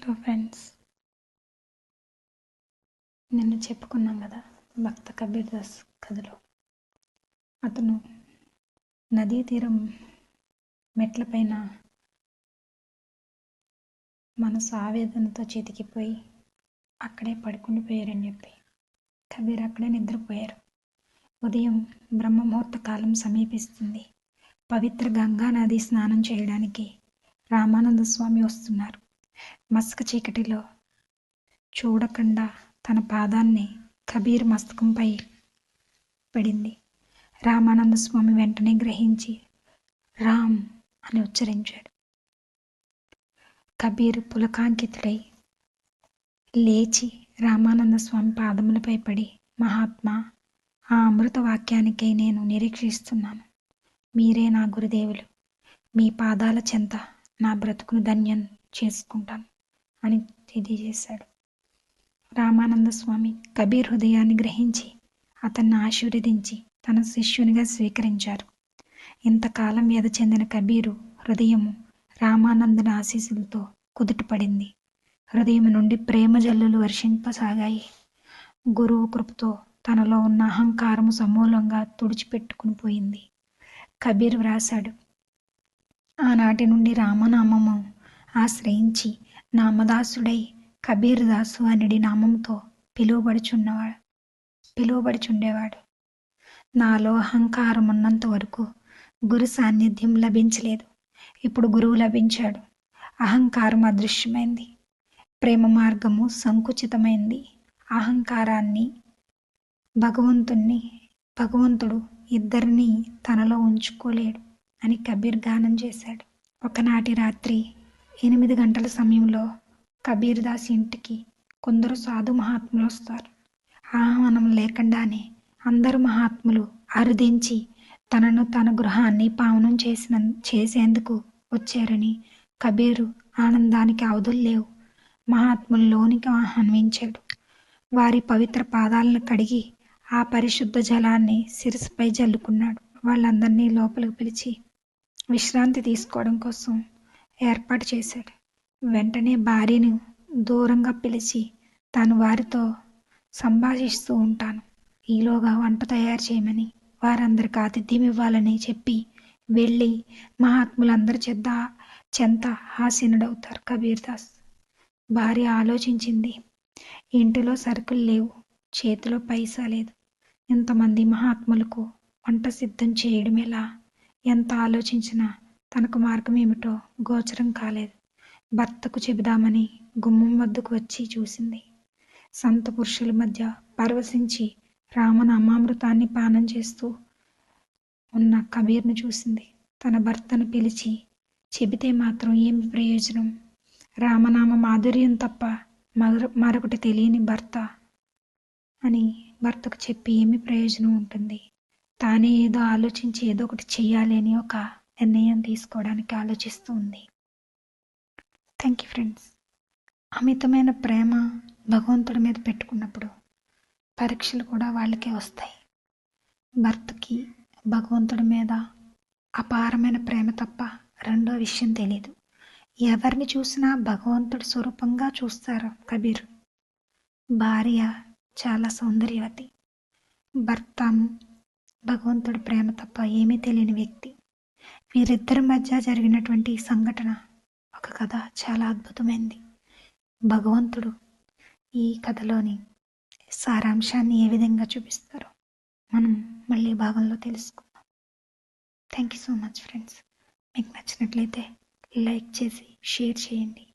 Hello friends, నిన్న చెప్పుకున్నాం కదా భక్త కబీర్ దాస్ కథలో. అతను నదీ తీరం మెట్లపైన మనసు ఆవేదనతో చితికిపోయి అక్కడే పడుకుండిపోయారని చెప్పి కబీర్ అక్కడే నిద్రపోయారు. ఉదయం బ్రహ్మముహూర్త కాలం సమీపిస్తుంది. పవిత్ర గంగా నది స్నానం చేయడానికి రామానంద స్వామి వస్తున్నారు. మసక చీకటిలో చూడకుండా తన పాదాన్ని కబీర్ మస్తకంపై పడింది. రామానంద స్వామి వెంటనే గ్రహించి రామ్ అని ఉచ్చరించాడు. కబీర్ పులకాంకితుడై లేచి రామానంద స్వామి పాదములపై పడి, మహాత్మా, ఆ అమృత వాక్యానికై నేను నిరీక్షిస్తున్నాను. మీరే నా గురుదేవులు. మీ పాదాల చెంత నా బ్రతుకును ధన్యం చేసుకుంటాను అని తెలియజేశాడు. రామానంద స్వామి కబీర్ హృదయాన్ని గ్రహించి అతన్ని ఆశీర్వదించి తన శిష్యునిగా స్వీకరించారు. ఇంతకాలం వ్యధ చెందిన కబీరు హృదయము రామానందుని ఆశీస్సులతో కుదుటపడింది. హృదయం నుండి ప్రేమ జల్లులు వర్షింపసాగాయి. గురువు కృపతో తనలో ఉన్న అహంకారము సమూలంగా తుడిచిపెట్టుకుని పోయింది. కబీర్ వ్రాశాడు, ఆనాటి నుండి రామనామము ఆశ్రయించి నామదాసుడై కబీర్ దాసు అనడి నామంతో పిలువబడుచుండేవాడు. నాలో అహంకారం ఉన్నంత వరకు గురు సాన్నిధ్యం లభించలేదు. ఇప్పుడు గురువు లభించాడు. అహంకారం అదృశ్యమైంది. ప్రేమ మార్గము సంకుచితమైంది. అహంకారాన్ని భగవంతుడు ఇద్దరిని తనలో ఉంచుకోలేడు అని కబీర్ గానం చేశాడు. ఒకనాటి రాత్రి 8 గంటల సమయంలో కబీర్ దాస్ ఇంటికి కొందరు సాధు మహాత్ములు వస్తారు. ఆహ్వానం లేకుండానే అందరు మహాత్ములు అరుదించి తన గృహాన్ని పావనం చేసేందుకు వచ్చారని కబీరు ఆనందానికి అవధులు లేవు. మహాత్ముల్లోనికి ఆహ్వానించాడు. వారి పవిత్ర పాదాలను కడిగి ఆ పరిశుద్ధ జలాన్ని శిరస్సుపై జల్లుకున్నాడు. వాళ్ళందరినీ లోపలికి పిలిచి విశ్రాంతి తీసుకోవడం కోసం ఏర్పాటు చేశాడు. వెంటనే భార్యను దూరంగా పిలిచి తాను వారితో సంభాషిస్తూ ఉంటాను, ఈలోగా వంట తయారు చేయమని, వారందరికి ఆతిథ్యం ఇవ్వాలని చెప్పి వెళ్ళి మహాత్ములందరి చెంత ఆసీనుడవుతారు కబీర్ దాస్. భార్య ఆలోచించింది, ఇంటిలో సరుకులు లేవు, చేతిలో పైసా లేదు, ఇంతమంది మహాత్ములకు వంట సిద్ధం చేయడం ఎలా? ఎంత ఆలోచించినా తనకు మార్గం ఏమిటో గోచరం కాలేదు. భర్తకు చెబుదామని గుమ్మం వద్దకు వచ్చి చూసింది. సంత పురుషుల మధ్య పరవశించి రామనామామృతాన్ని పానం చేస్తూ ఉన్న కబీర్ను చూసింది. తన భర్తను పిలిచి చెబితే మాత్రం ఏమి ప్రయోజనం? రామనామ మాధుర్యం తప్ప మరొకటి తెలియని భర్త అని భర్తకు చెప్పి ఏమి ప్రయోజనం ఉంటుంది? తానే ఏదో ఆలోచించి ఏదో ఒకటి చెయ్యాలి అని ఒక నిర్ణయం తీసుకోవడానికి ఆలోచిస్తూ ఉంది. Thank you friends. అమితమైన ప్రేమ భగవంతుడి మీద పెట్టుకున్నప్పుడు పరీక్షలు కూడా వాళ్ళకే వస్తాయి. భర్తకి భగవంతుడి మీద అపారమైన ప్రేమ తప్ప రెండో విషయం తెలీదు. ఎవరిని చూసినా భగవంతుడి స్వరూపంగా చూస్తారు కబీర్. భార్య చాలా సౌందర్యవతి, భర్త భగవంతుడి ప్రేమ తప్ప ఏమీ తెలియని వ్యక్తి. వీరిద్దరి మధ్య జరిగినటువంటి సంఘటన ఒక కథ చాలా అద్భుతమైంది. భగవంతుడు ఈ కథలోని సారాంశాన్ని ఏ విధంగా చూపిస్తారో మనం మళ్ళీ భాగంలో తెలుసుకుందాం. Thank you so much friends. మీకు నచ్చినట్లయితే లైక్ చేసి షేర్ చేయండి.